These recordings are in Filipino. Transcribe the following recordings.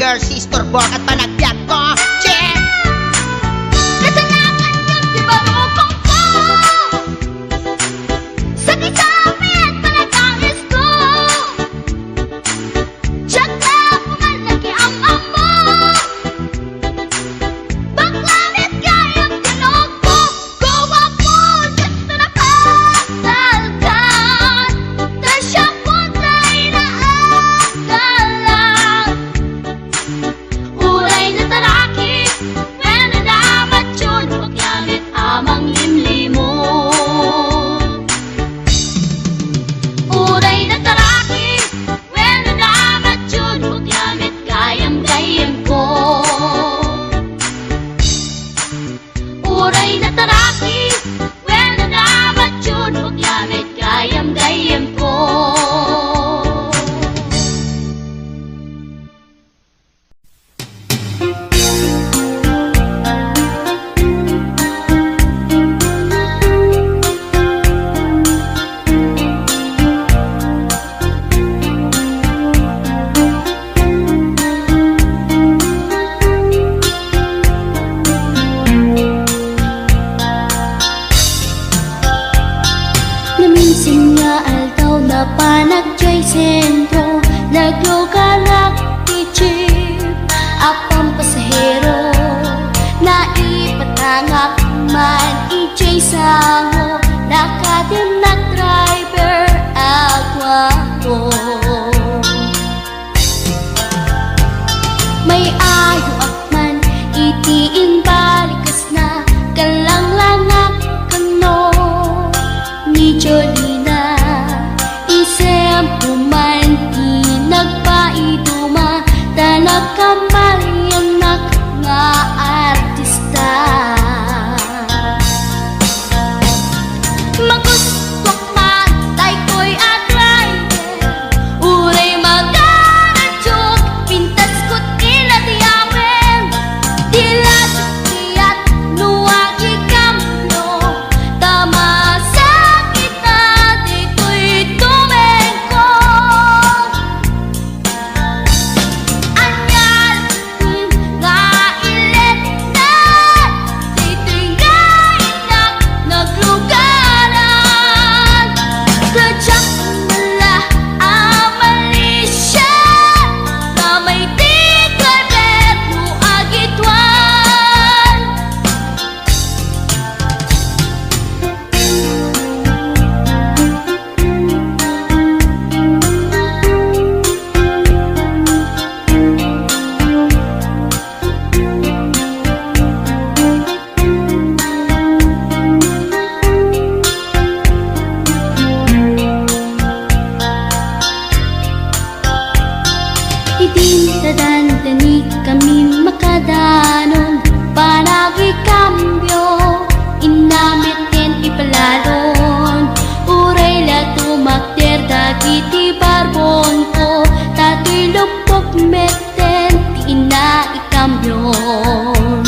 brother, sister, bork at panagbiag ko. Check! Kasalanan yun, di ba rupang ko? Sakit sa amin, panagangis ko. Tiyak na pumalaki ang amo. Baklanit kayang tinog ko. Gawa po, dito na patalkan. Tasya po na inaagalan. Uray na taraki, when nadamat yun, paglamit amang limlimo. Uray na taraki, when nadamat yun, paglamit gayam-gayam ko. Uray na taraki, when nadamat yun, paglamit gayam-gayam ko. Naminsan nga aldaw na panagdyay sentro, naglugalak ti jeep, apang pasahero, naipatangak man ijay sango, nakadim na driver agwapo. May ayo akman itiin balikas na kalanglangak kano ni Jolina, isem puman di nagpaiduma, talag kamalianak nga artista. Magustok man tay ko'y atrayer, uray magaradyog, pintas ko't inadiyawen, dilat tiyat nuwagi kamno, tama sakit na dito'y tumengko. Anyal nga ilet na dito'y gainak naglugaran, kadyak nala amalisya, na may tigarbet nuagitwan. Idinadandani kami makadanon, panagi kambyo, inamitin ipalalon. Uray la tumakder dagiti barbon ko, tato'y lupok meten, ti ina ikambyon.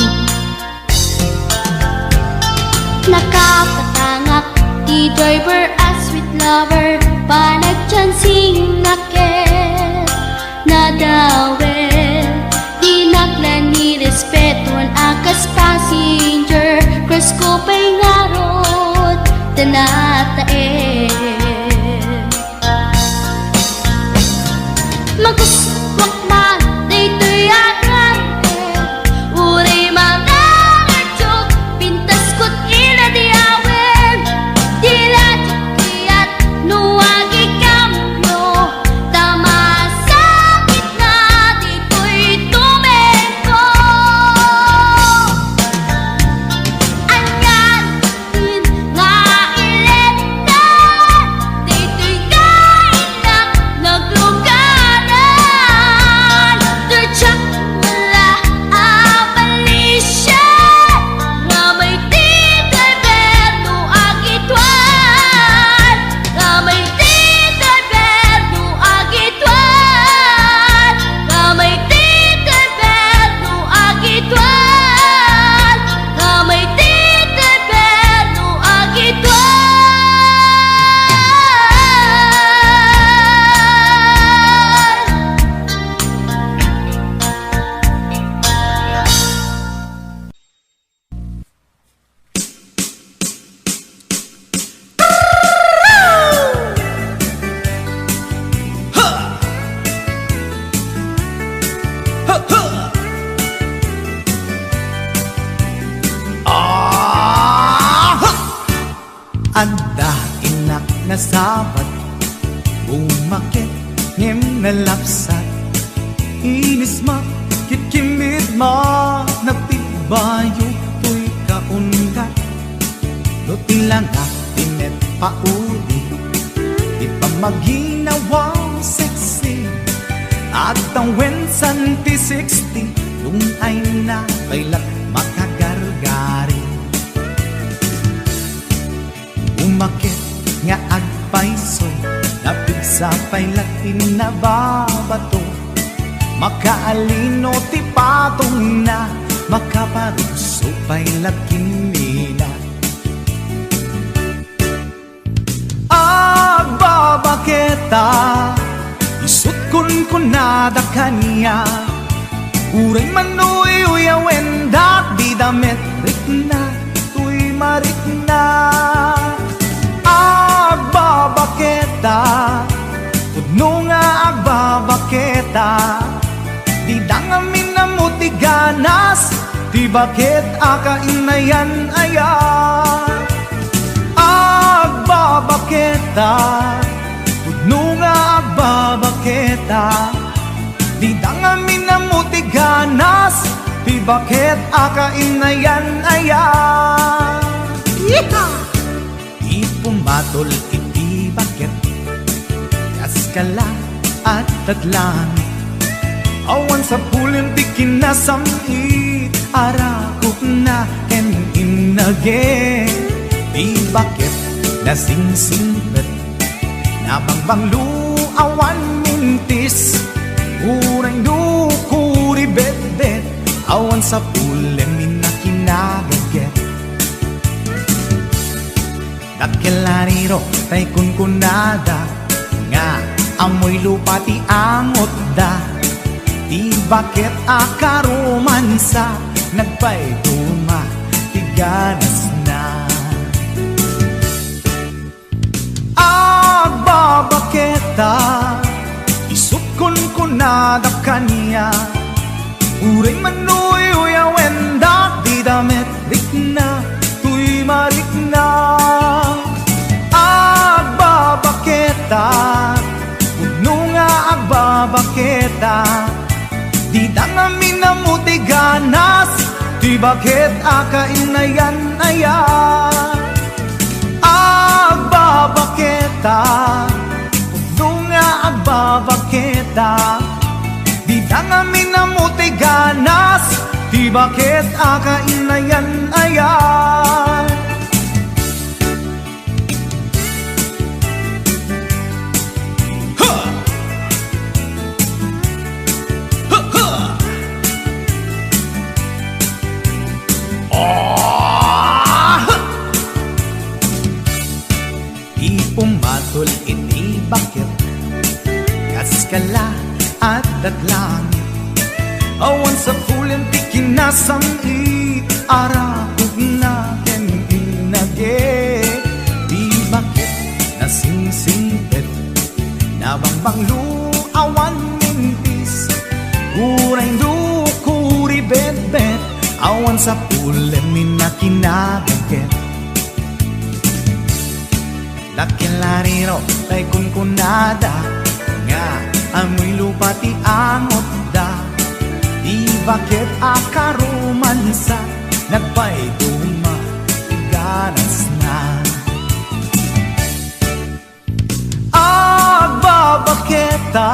Nakapatangak ti driver as sweet lover, panagchansing naket nadawel, di naklan ni respetuan akas passenger, cross ko pa'y ngarot, tanatae. Maguswak man, dito'y agrante, uray mga radyog, pintas ko't inadiyawen, dilat tiyat nuwagi kamno, tama sakit na dito'y tumengko. Anyan nga ilet sabat, umakit ngem nalapsat, inis ma kitkimit ma nagtibayo tuy kaungat, lutilang tinet pauli, di pa maginawang sexy, at ang wensan ti 60, yung ay na bailat makagargari. Umakit nga agpaiso, napig sa pailat inababato, makaalino ti patong na, makaparuso pailat kinila. Agbabaketa, isut kun nada kanya, uray manuy uyawen dak di damit rikna, tuy marikna. Agbabaketa, tudno nga agbabaketa, di dangamin na mutiganas, di bakit akainayan aya. Agbabaketa, tudno nga agbabaketa, di dangamin na mutiganas, di bakit akainayan aya. Yeehaw! Di pumatol iti bakit, kaskala at tatlangit, awan sa pulin di kinasamit, arakot na en inage. Di bakit nasingsingpet, nabangbanglu awan mintis, urang dukuri bet-bet, awan sa pulin minakinagaget. Dakilariro tay kunkunada, nga amoy lupa ti angot da, di bakit akaromansa, nagpayduma ti ganas na. Agbabaketa, isut kunkunada kanya, uray manuy uyawen dak di damit rikna, tuy marikna. Agbabaketa, udno nga agbabaketa, di dangamin na mutiganas, di bakit akainayan aya. Agbabaketa, udno nga agbabaketa, di dangamin na mutiganas, di bakit akainayan aya. Di pumatol iti bakit, kaskala at datlangit, awan sa pulin ti kinasamit, arakog na ken inage. Di bakit nasingsingpet, nabangbanglu awan mintis, uray dukuri bet-bet, awan sa pulin minakinagaget. Dakilariro tay kunkunada, nga amoy lupa ti angot da, di bakit akaromansa, nagpayduma ti ganas na. Agbabaketa,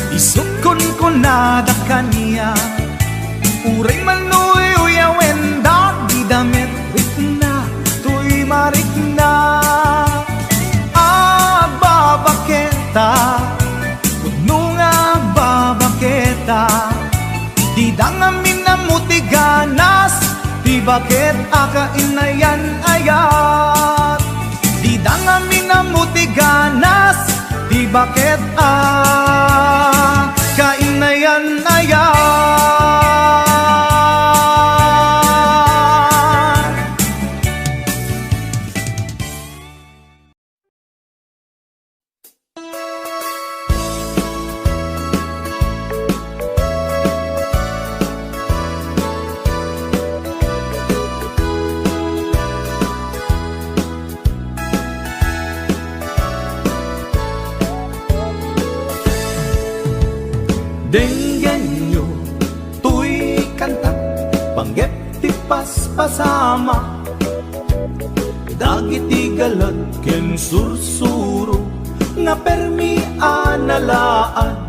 isut kunkunada kanya, uray manuy uyawen dak di damit rikna, tuy marikna. Agbabaketa, udno nga agbabaketa, di dangamin na mutiganas, di bakit akainayan ayat. Di dangamin na mutiganas, di bakit akainayan ayat. panggep ti paspasama, dagiti galat ken sursuro, nga permi analaan,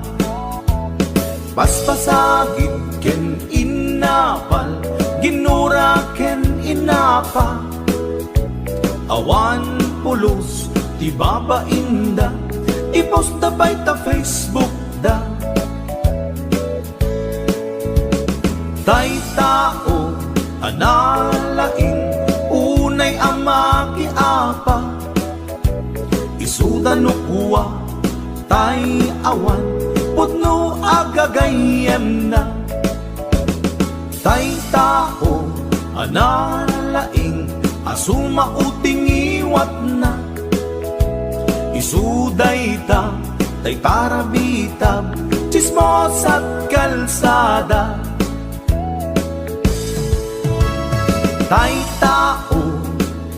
paspasagit ken inapal, ginura ken inapa, awan pulos ti babainda, ipost da bay ta Facebook da. Tay tao analaing, unay ama kiapa, isuda no kuwa tay awan, putno agagayem na. Tay tao analaing, asuma uting iwat na, isuday ta tay tarabitab, chismos at kalsada. Tay tao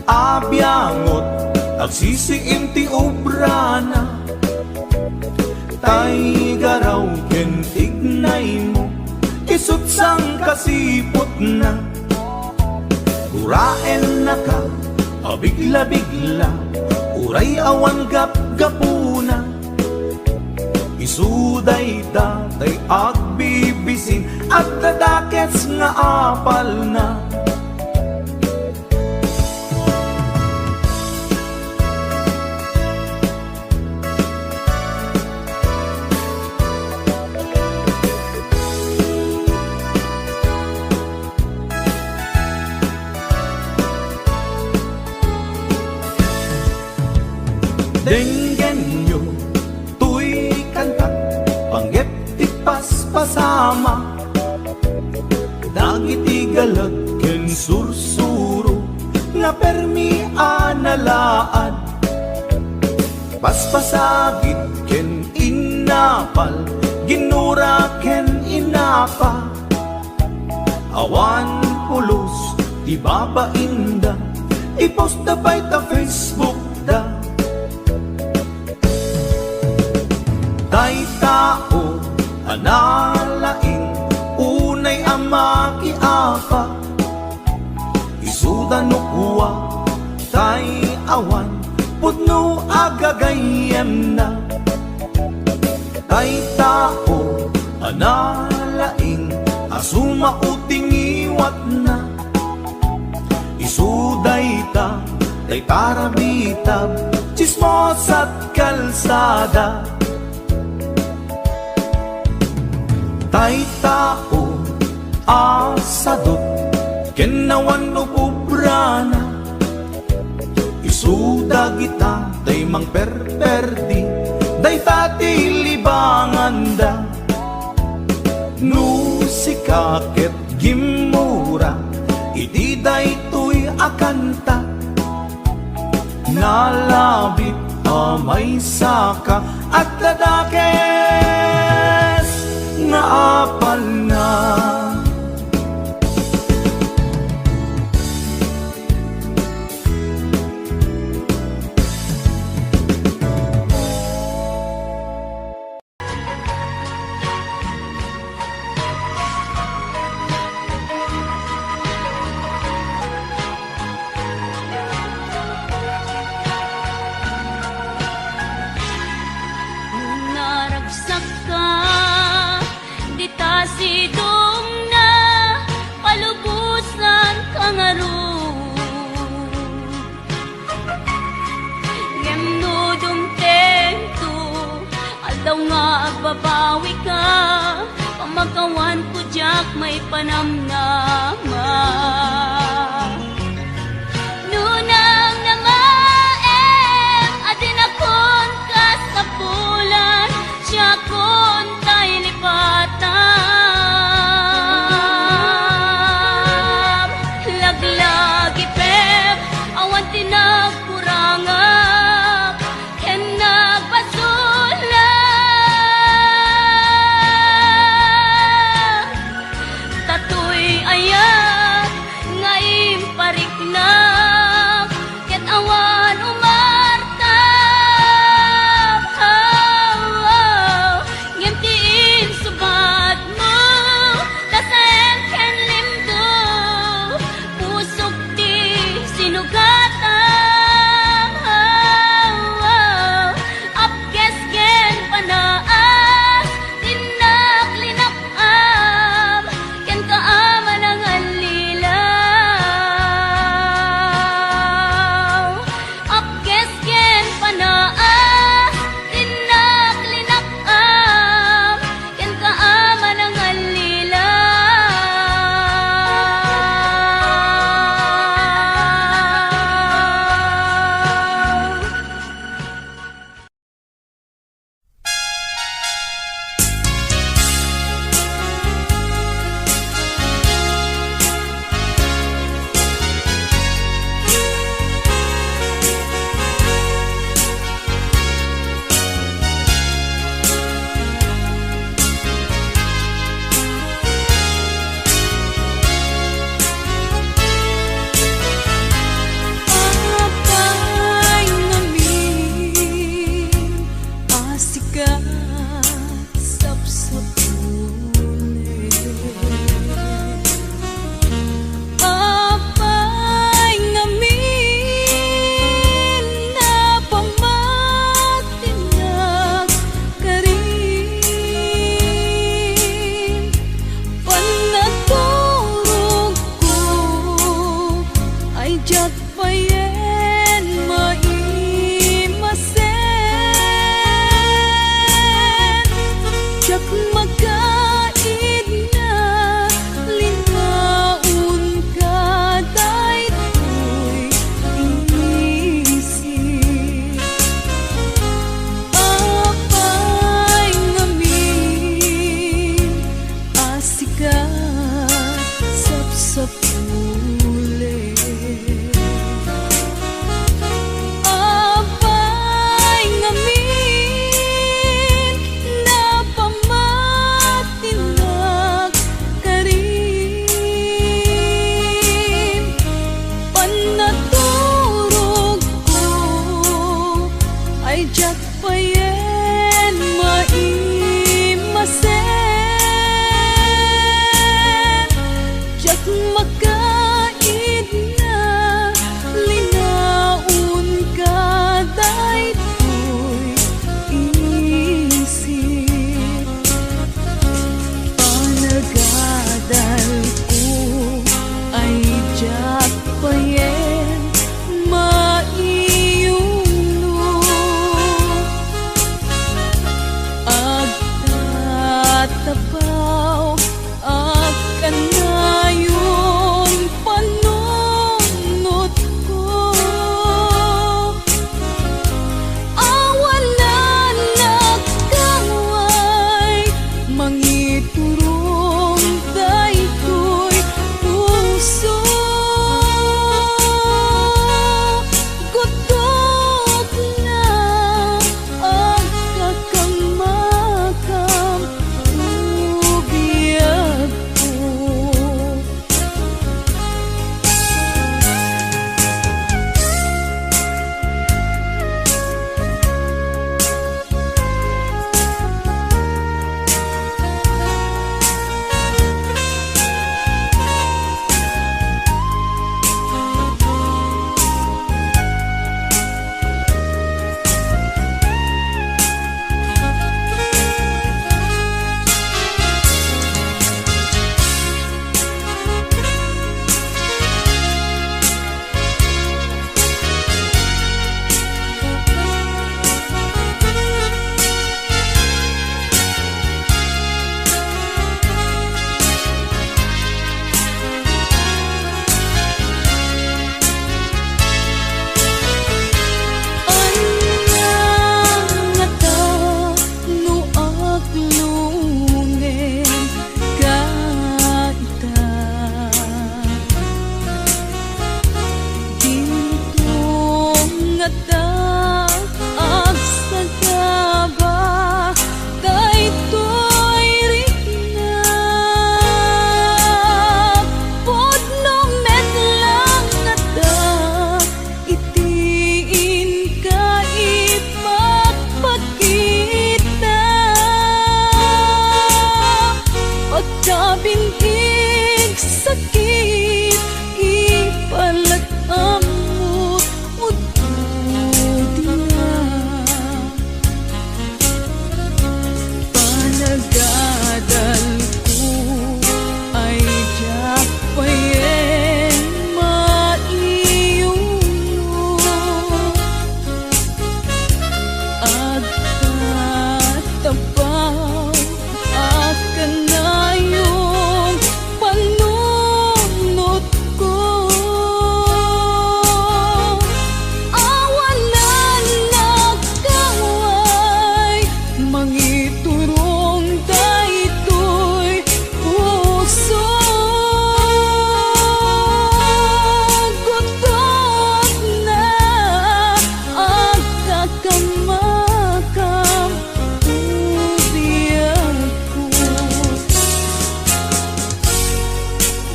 abyangot, agsisiim ti obrana, tay garaw ken tignay mo, isut sang kasipot na. Uraen na ka, abigla-bigla, uray awan gap-gapuna, isuday tay agbibisin, at dadakets nga apal na. Denggen nyo, tuy kantak, panggep ti paspasama, dagiti galat ken sursuro, nga permi analaan, paspasagit ken inapal, ginura ken inapa, awan pulos ti babainda, ipost da bay ta Facebook da. Tay tao analaing, unay ama kiapa, isuda no kuwa tay awan, putno agagayem na. Tay tao analaing, asuma uting iwat na, isuday ta tay tarabitab, chismos at kalsada. Tay tao asadot, kenawan no pubrana, isuda kita tay mang perperdi, day tati libanganda. No sikaket gimura, iti day tuy akanta, nalabit amay saka, at dadakes nga apal na. Naragsak ka, di ta sidong sa puli. Abay ngamin na pamatinag ka rin. Panaturog ko ay jak payen maimasen. Jak makaid na linaon ka daytoy isip. Panagadal ko ay jak payen maiyuno. Agtatapaw akan ngayon panunod ko. Awalan nagkaway mangiturong daytoy puso. Gutok na agkakamakam ubiyag ko. Pagkabintig sakit ipalagamot ududi na. Panagadal ko ay jak payen maiyuno. Agtatapaw akan ngayon panunod ko. Awalan nagkaway mangiturong daytoy puso. Gutok na agkakamakam ubiyag ko.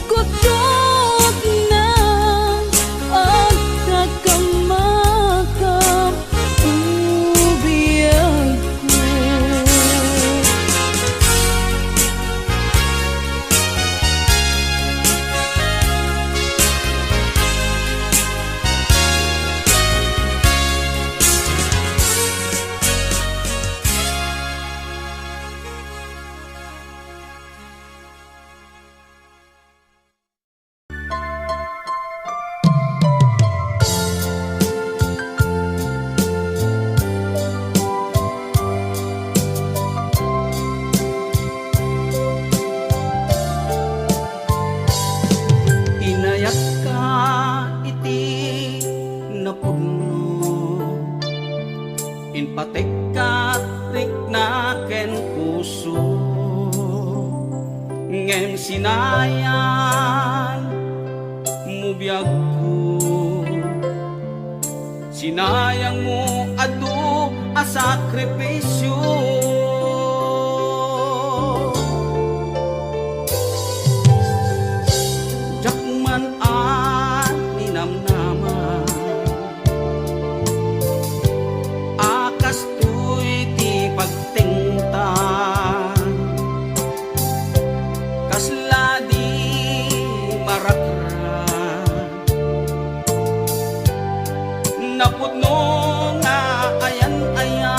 Gutok na agkakamakam ubiyag ko. Inayat ka iti napugno, inpatek ka riknaken puso, ngem sinayan mubiyag ko. Sinayang mo adu a sakripisyo. Jakman ni namnaman, akas tuy ti pagtingtan, kasla di marakran, napudno nga ayan-ayan,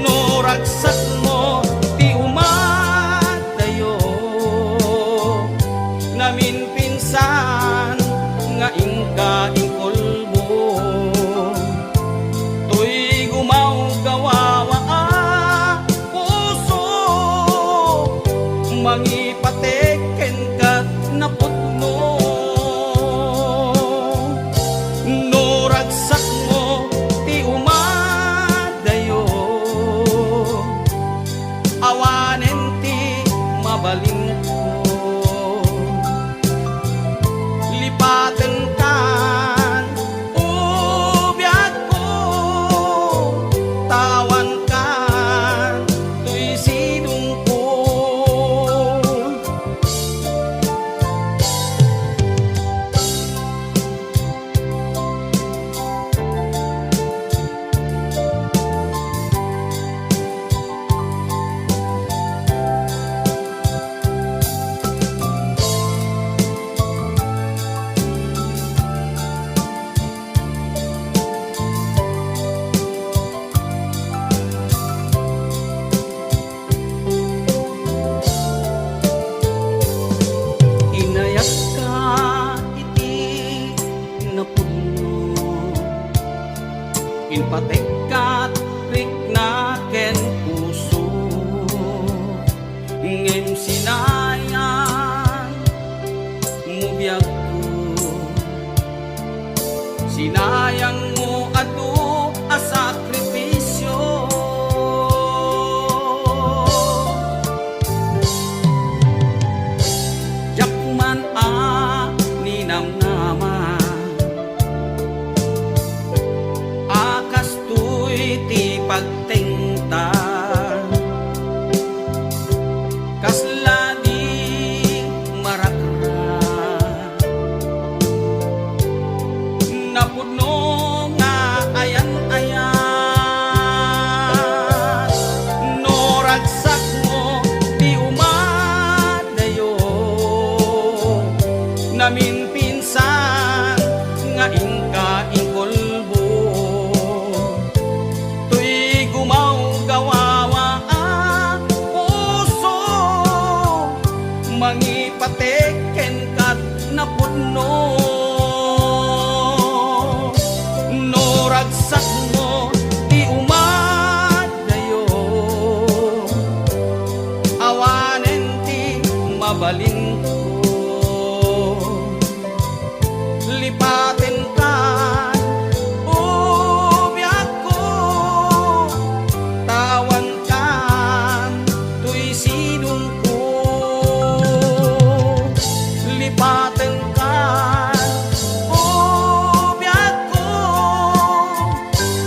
no ragsak mo ti umadayo, namin pinsan nga ingka ingkolbo, tuy gumaw gawawa puso, mangipateken ka napudno, no ragsak mo ti umadayo, awanen ti mabalin ko, lipaten kan ubiyag ko, tawan kan tuy sidong ko. Inayak ka iti napudno, inpatek kat riknaken puso, ngem sinayan mubiyag ko, sinayang mo adu a sakripisyo. Jakman ni namnaman, akas tuy ti pagtingtan, kasla di marakran, napudno nga ayan-ayan, no ragsak mo ti umadayo, namin pinsan nga ingka ingkolbo, tuy gumaw gawawa puso, mangipateken kat napudno, no ragsak mo ti umadayo, awanen ti mabalin ko, lipaten kan ubiyag ko, tawan kan tuy sidong ko, lipaten kan ubiyag ko,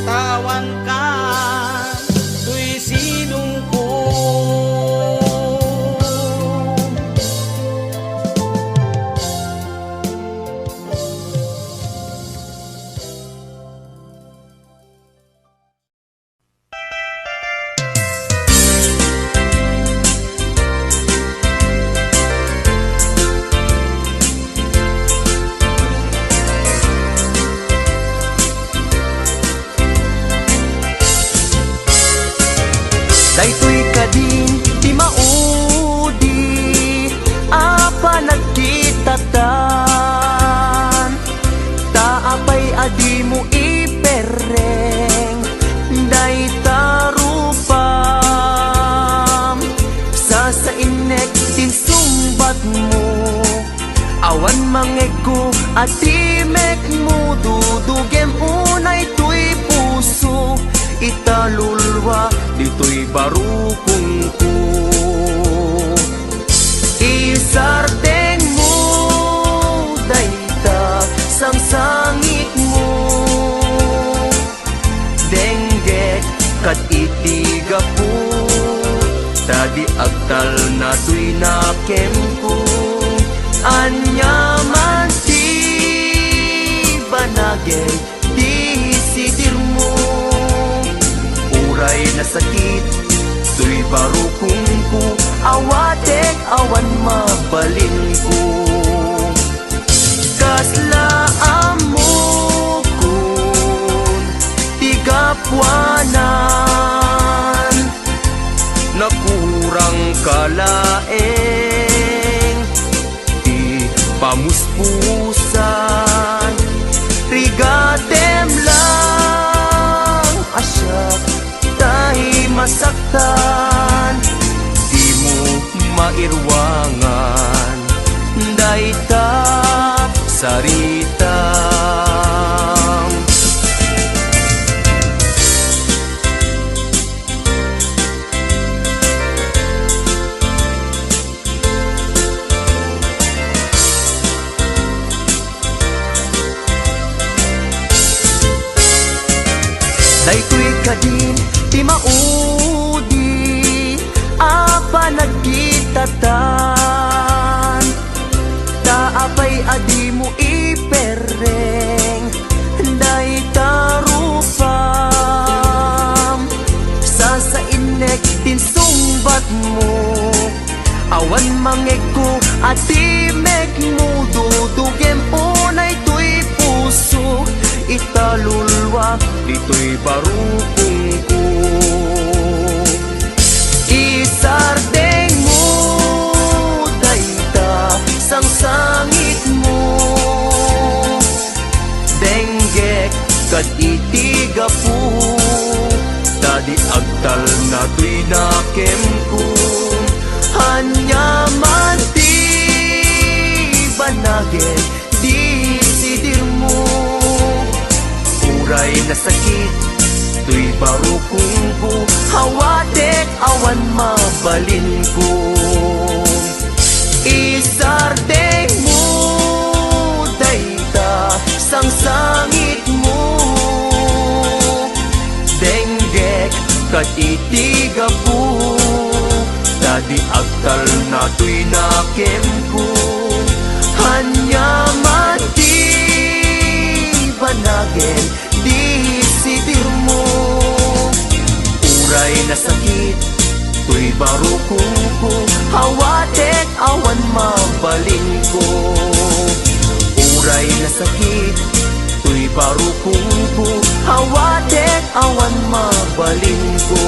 tawan kan tuy sidong ko. Daytoy kadin di maudi apa nagkitatan, taapay adi mo ipereng day tarupam, sa inek din sumbat mo, awan mangego adi mek mo, dudugem unay tuy puso, italulwa dito'y barukong ko, isarteng mo kat itiga po tadi agtal na tuy nakem ko anyaman ti banagem di sidir mo uray na sakit tuy barukong ko awatek awan mabalin ko kaslaan mo kun tigapwanan nakurang kalaeng di pamuspusan rigatem lang asyak tahi masaktan di mo mairwangan daita sarita daytoy kadin ti maudi apa nagkitatan taapay adi mo ipereng day tarupam sa inek din sumbat mo awan mangeko ati mek mo dudugem unay tuy puso italulwa dito'y barukong ko isardeng mo dayta sang sangit mo denggek kad itiga po tadi agtal na tuy nakem ko hanyaman ti banagin di sidir mo uray na sakit tuy barukong ko hawatek awan mabalin ko isardeng mo dayta sang sangit mo denggek kat itiga po dadi agtal na tuy nakem ko hanyaman ti banagin di sidir mo uray na sakit tuy barukong ko hawatek awan mabalin ko uray na sakit tuy barukong ko hawatek awan mabalin ko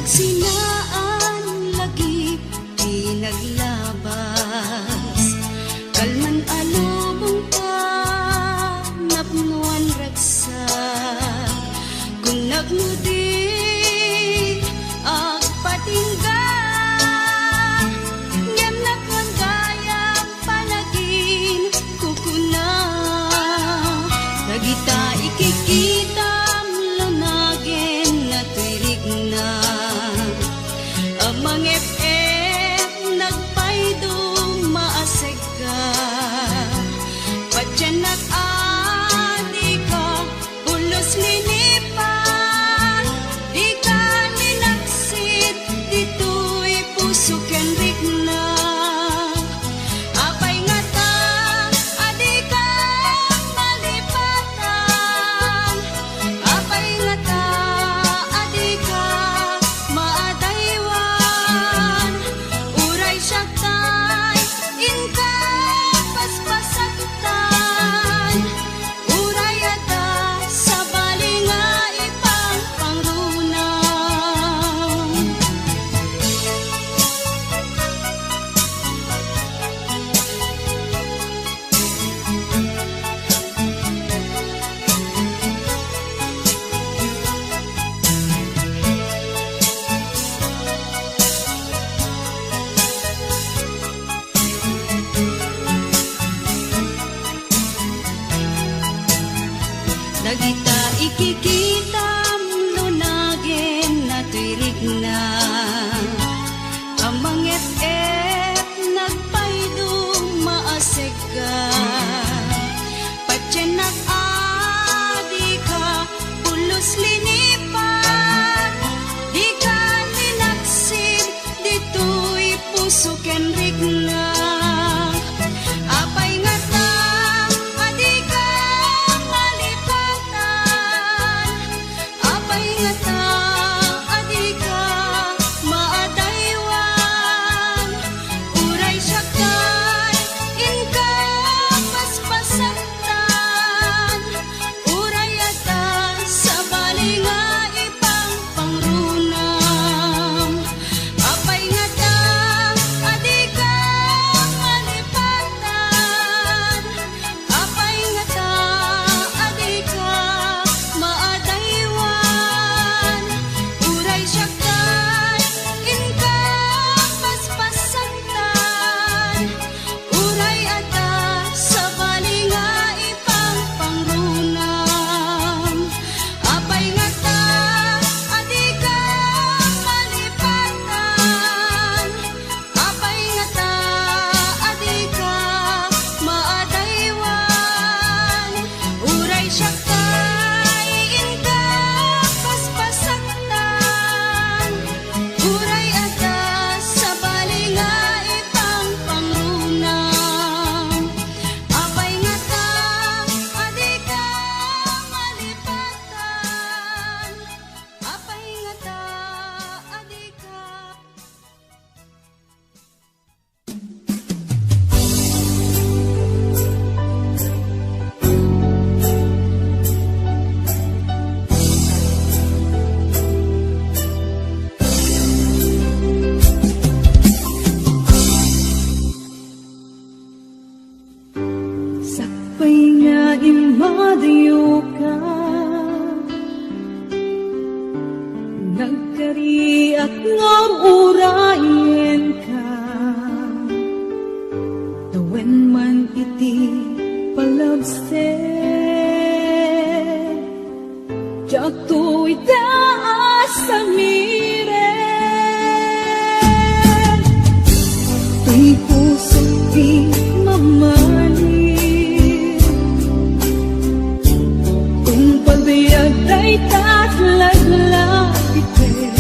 Sinaan lagi pinaglabas kalman alubong ka napnuan raksa kung nagmudi agpatingga ngem nakon gayang palagin kukuna nagita ikikita lunagin na tuirig na amang FM nagpaydo maaseg ka patyanak adi ka ulos linipan Dagita ikikitam lunagin na tuirigna Amang et nagpaydong maaseg ka Patyanak adi ka pulos linipan Di ka linaksid dito'y puso ken rigna Apay nga ta adi ka malipatan Apay nga ta adi ka maadaywan Uray siya kay inka paspasaktan Uray ata sa bali nga ipang pangrunam Apay nga ta adi ka malipatan Apay nga ta adi ka maadaywan Uray siya kay inka paspasaktan Uray ata sa bali nga ipang pangrunam Apay nga ta adi ka malipatan Apay nga ta adi ka maadaywan Uray siya kay inka paspasaktan Uray ata sa bali nga ipang pangrunam Apay nga ta adi ka malipatan Apay nga ta adi ka Sakpay nga imadayo ka Nagkariak nga urayen ka Tawen man iti palabse Diyak to'y taas sa miren To'y puso di mamahalin Kung pagbayag ay tatlaglag itin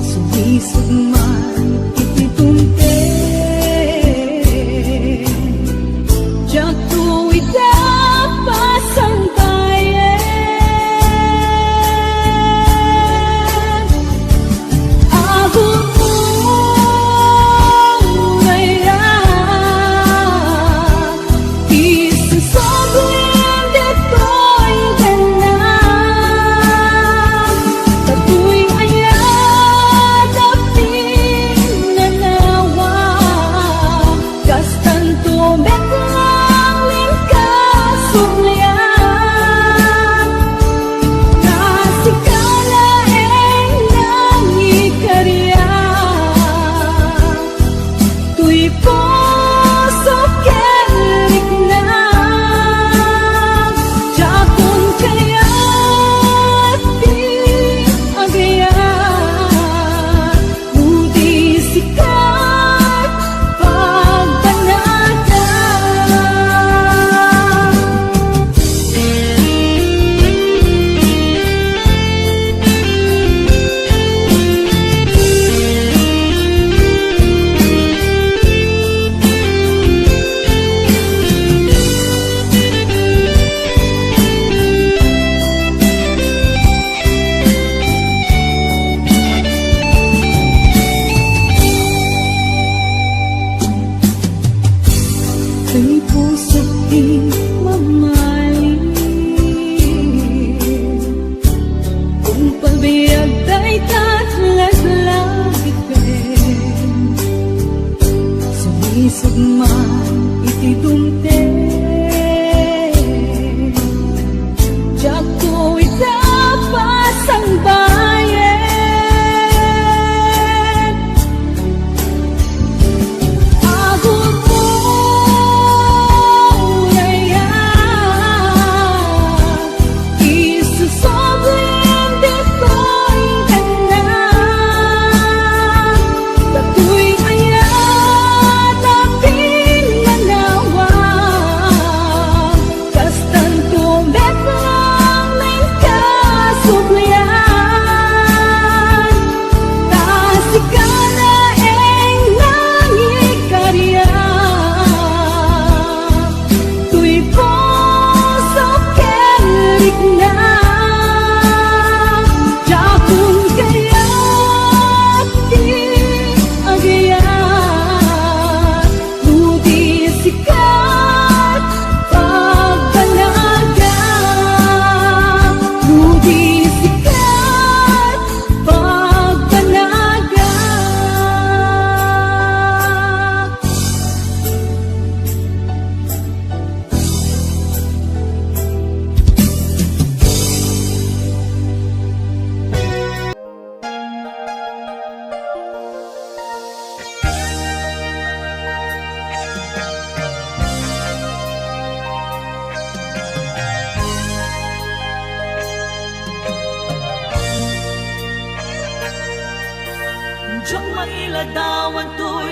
Sumisog man ititunte Diyak to'y tapasang bayan Agong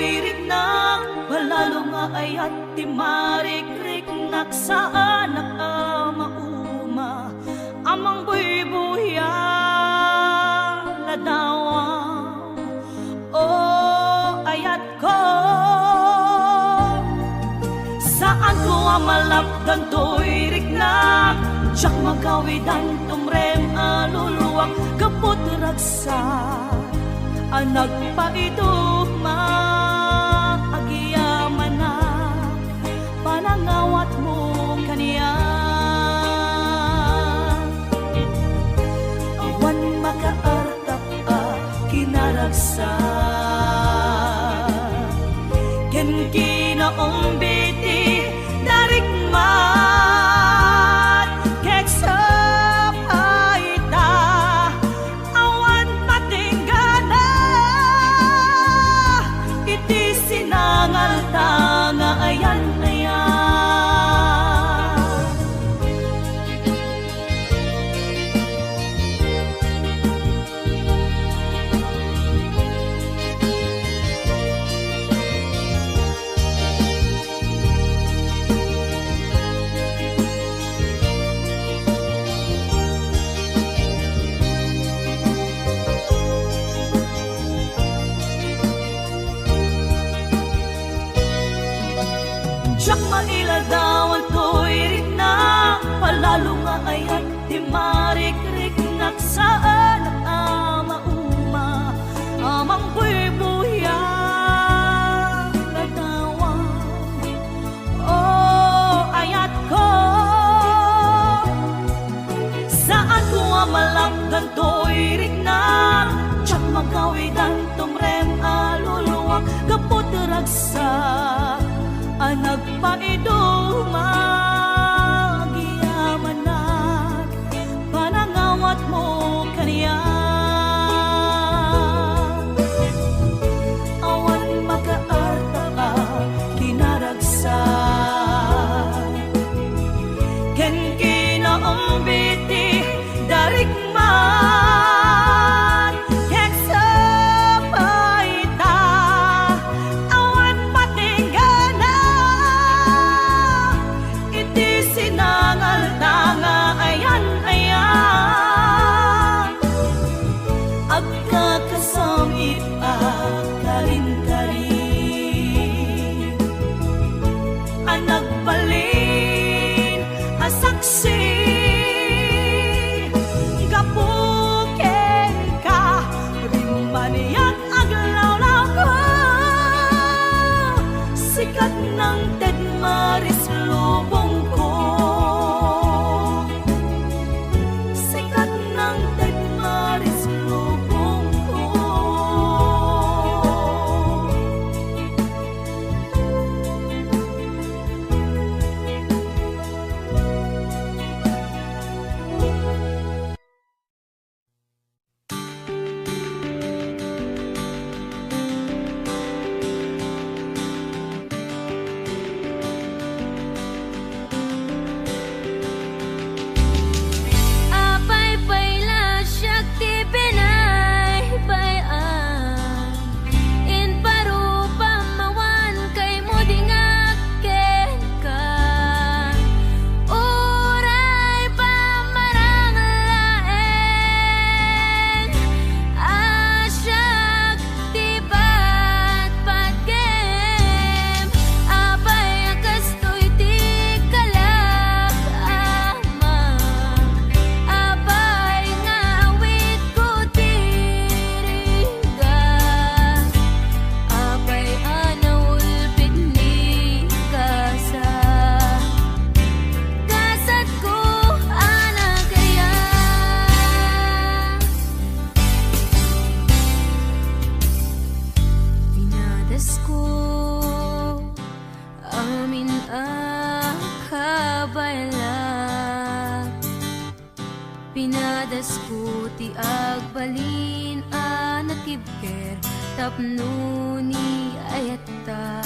to'y rignak, palalo nga ayat ti marik-rik naksaan nakamauma, amang buy-buya ladawang o ayat ko. Saan ko amalapdan to'y rignak, siyak magawidan tumrem aluluwak, kaput ragsak anak pa ito maagiyaman na panangawat mo kaniya. Awan makaartap kinaragsak, ken kinaong biti darikmat keksa paita, awan patinggana iti sinangal tanga ayan ayan. Siyak mailadawan to'y rignak, palalo nga ayat di marik-rik naksaan amauma, amang buy-buya ladawan o ayat ko. Saan ko amalapdan to'y rignak, siyak magawidan tumrem aluluwak, kaput ragsak anak pa ito magiyamanag, panangawat mo kaniya. Awan makaarta ka kinaragsak, ken kinaong biti darikmat keksa paita, awan patinggana iti sinangal tanga ayan ayan. Agkakasamit karin-karin, anak balin asaksi, gapuken ka rimaniyak aglawlaw ko, sikat ng Ted Maris lubong ko, sikat ng Ted Maris lubong ko. Apay payla siyak ti binay bayan, in parupa mawan kay mo dingaken ka, uray pa maranglaen, asyak ti patgem, apay akas to'y ti kalak ama, apay nga awit ko tiriga, apay anaulpit ni kasa, kasat ko anak kaya. Pinadas ko amin akabayla, pinadas ko ti agbalin anatibker tapno ni ayata,